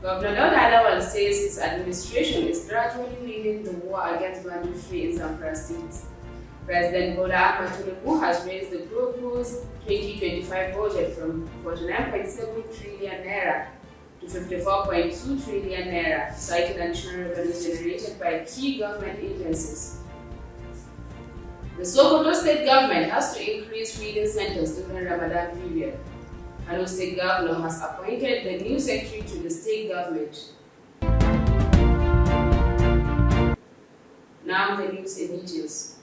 Governor Bola says his administration is gradually winning the war against banditry in Zamfara State. President Bola Ahmed Tinubu has raised the proposed 2025 budget from 49.7 trillion naira to 54.2 trillion naira, citing additional revenue generated by key government agencies. The Sokoto state government has to increase feeding centers during Ramadan period. Kano State Governor has appointed the new secretary to the state government. Now the news in details.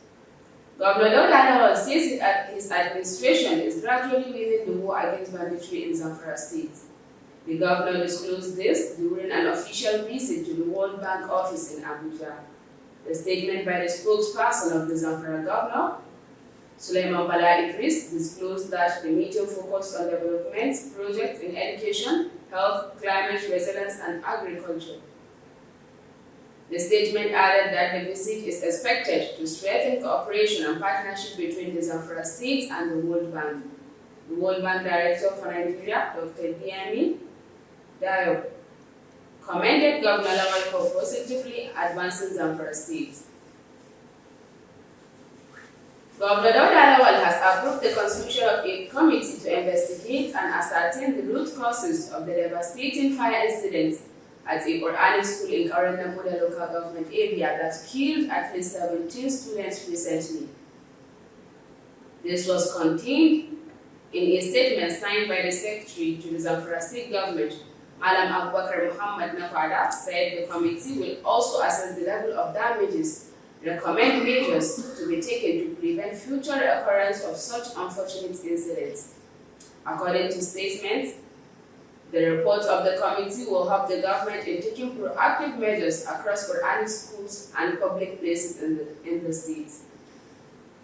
Governor Bola says his administration is gradually winning the war against banditry in Zamfara State. The governor disclosed this during an official visit to the World Bank office in Abuja. The statement by the spokesperson of the Zamfara governor, Suleiman Bala Idris, disclosed that the meeting focused on development projects in education, health, climate resilience, and agriculture. The statement added that the visit is expected to strengthen cooperation and partnership between the Zamfara State and the World Bank. The World Bank Director for Nigeria, Dr. Diami Dayo, commended Governor Lawal for positively advancing Zamfara State. Governor Lawal has approved the constitution of a committee to investigate and ascertain the root causes of the devastating fire incidents at a Quranic school in Karandamuda local government area that killed at least 17 students recently. This was contained in a statement signed by the secretary to the Zamfara state government, Malam Abubakar Muhammad Nakwada, said the committee will also assess the level of damages, recommend measures to be taken to prevent future occurrence of such unfortunate incidents. According to statements, the report of the committee will help the government in taking proactive measures across Quranic schools and public places in the state.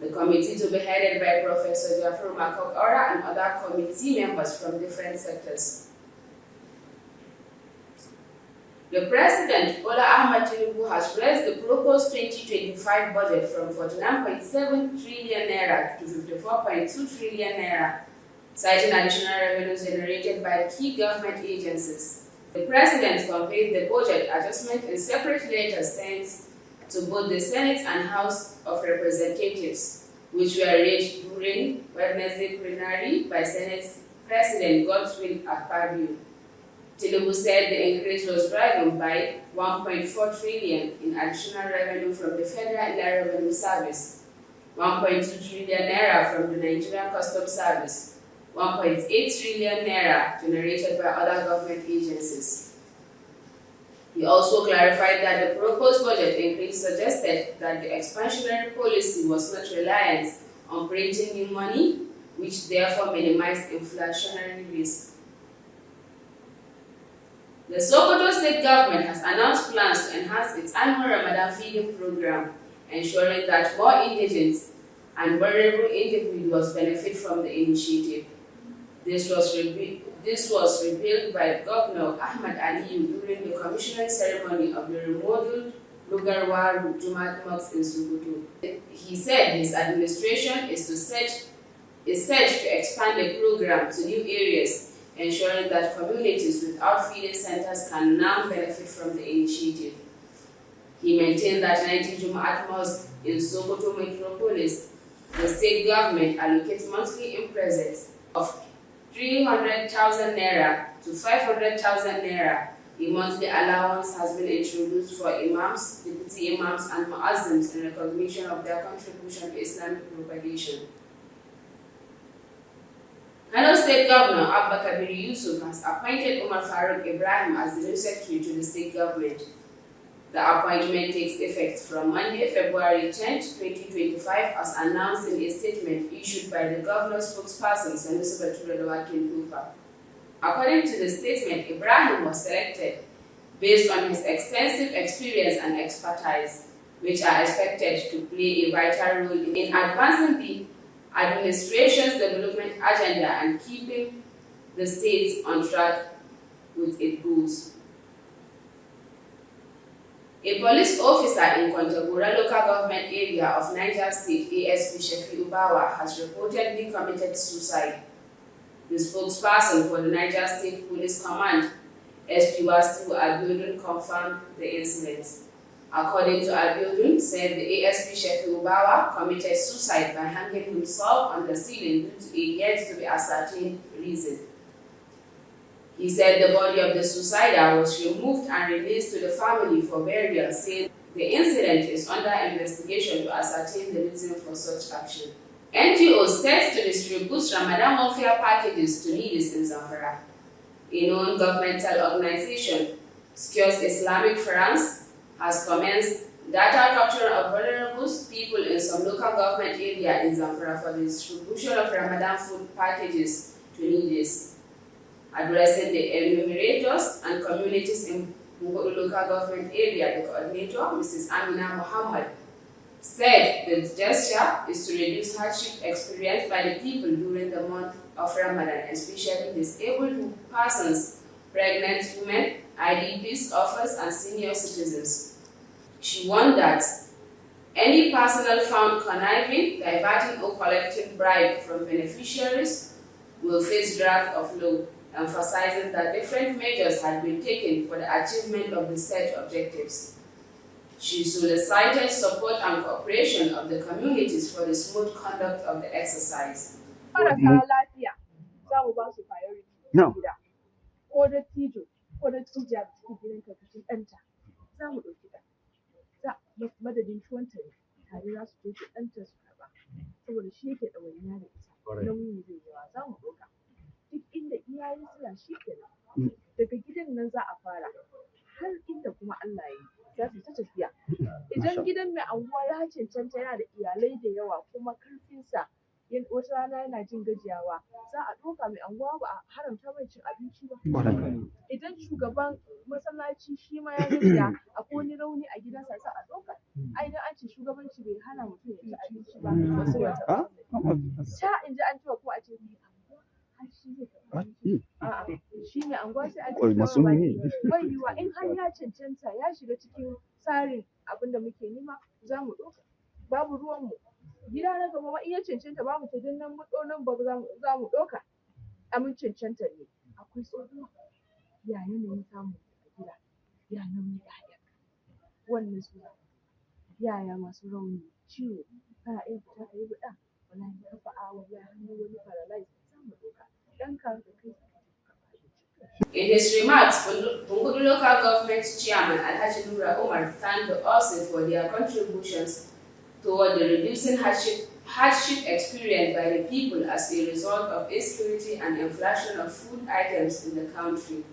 The committee to be headed by Professor Jafar Makok Ora and other committee members from different sectors. The President, Bola Ahmed Tinubu, has raised the proposed 2025 budget from 49.7 trillion naira to 54.2 trillion naira, citing additional revenues generated by key government agencies. The President conveyed the budget adjustment in separate letters sent to both the Senate and House of Representatives, which were read during Wednesday plenary by Senate President Godswill Akpabio. Tinubu said the increase was driven by 1.4 trillion in additional revenue from the Federal Inland Revenue Service, 1.2 trillion naira from the Nigerian Customs Service, 1.8 trillion naira generated by other government agencies. He also clarified that the proposed budget increase suggested that the expansionary policy was not reliant on printing new money, which therefore minimized inflationary risk. The Sokoto state government has announced plans to enhance its annual Ramadan feeding program, ensuring that more indigent and vulnerable individuals benefit from the initiative. This was revealed by Governor Ahmed Aliyu during the commissioning ceremony of the remodeled Lugarwaru Jumat Mosque in Sokoto. He said his administration is set to expand the program to new areas, ensuring that communities without feeding centers can now benefit from the initiative. He maintained that 90 Jumat Mosques in Sokoto metropolis, the state government allocates monthly impressions of 300,000 naira to 500,000 naira. A monthly allowance has been introduced for imams, deputy imams, and muazzins in recognition of their contribution to Islamic propagation. Kano State Governor Abba Kabir Yusuf has appointed Umar Farouk Ibrahim as the new secretary to the state government. The appointment takes effect from Monday, February 10, 2025, as announced in a statement issued by the governor's spokesperson, Sanusi Bature. According to the statement, Ibrahim was selected based on his extensive experience and expertise, which are expected to play a vital role in advancing the administration's development agenda and keeping the state on track with its goals. A police officer in Kontagora local government area of Niger State, ASP Shefi Ubawa, has reportedly committed suicide. The spokesperson for the Niger State Police Command, SP Wastu Abiodun confirmed the incident. According to Abiodun, said the ASP Shefi Ubawa committed suicide by hanging himself on the ceiling due to a yet to be ascertained reason. He said the body of the suicider was removed and released to the family for burial, saying the incident is under investigation to ascertain the reason for such action. NGOs set to distribute Ramadan welfare packages to needies in Zamfara. A non-governmental organization, Secures Islamic France, has commenced data capture of vulnerable people in some local government area in Zamfara for the distribution of Ramadan food packages to needies. Addressing the enumerators and communities in Bola local government area, the coordinator, Mrs. Amina Muhammad, said the gesture is to reduce hardship experienced by the people during the month of Ramadan, especially disabled persons, pregnant women, IDPs, orphans, and senior citizens. She warned that any personnel found conniving, diverting, or collecting bribe from beneficiaries will face wrath of law, emphasizing that different measures had been taken for the achievement of the set objectives. She solicited support and cooperation of the communities for the smooth conduct of the exercise. No. duk inda iyaye suna shi kenan daga gidan nan za a fara har inda kuma Allah ya yi za su ta tafiya idan gidan mai anguwa ya cancanta yana da iyalai da yawa kuma karfinsa wata rana yana jin gajiyawa za a ɗauka mai anguwa ba a haramta mai cin abinci ba idan shugaban masallaci shi ma ya gajiya akwai wani rauni a gidansa za a ɗauka ai dan an ce shugabanci bai hana mutum ya ci abinci ba wasu wata sha in ji an cewa ko a ce shi ne anguwa sai a cikin bai yiwa in har ya cancanta ya shiga cikin tsarin abin da muke nema za mu ɗauka babu ruwanmu gida na gaba ma in ya cancanta ba mu ta dan nan nan ba za mu ɗauka amin cancanta ne akwai tsohuwa ya yanayin samu a gida ya nauyi yaya wannan su yaya masu rauni ciwo kana iya fita ka yi buɗa wallahi ya fa'a wallahi hannu wani paralyze za mu ɗauka In his remarks, Bungudu local government chairman Alhaji Nura Umar thanked the OSID for their contributions toward the reducing hardship experienced by the people as a result of insecurity and inflation of food items in the country.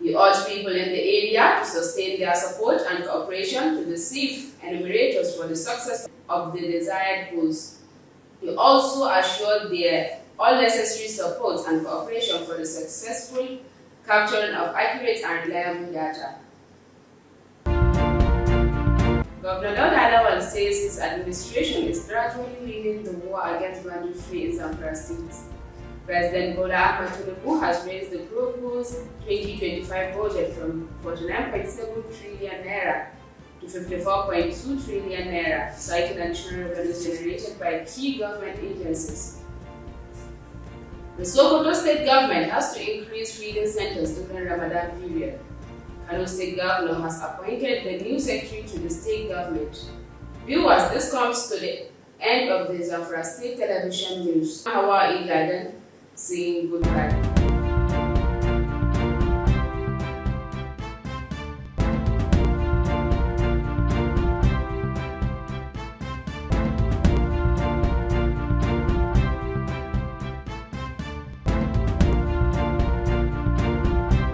He urged people in the area to sustain their support and cooperation to receive enumerators for the success of the desired goals. He also assured their all necessary support and cooperation for the successful capturing of accurate and reliable data. Governor Dauda Lawal says his administration is gradually winning the war against banditry in Zamfara State. President Bola Ahmed Tinubu has raised the proposed 2025 budget from 49.7 trillion naira to 54.2 trillion naira, citing additional revenues generated by key government agencies. The Sokoto state government has to increase feeding centers during Ramadan period. Kano state governor has appointed the new secretary to the state government. Viewers, this comes to the end of the Zamfara State Television News. Hawa Iladan saying goodbye.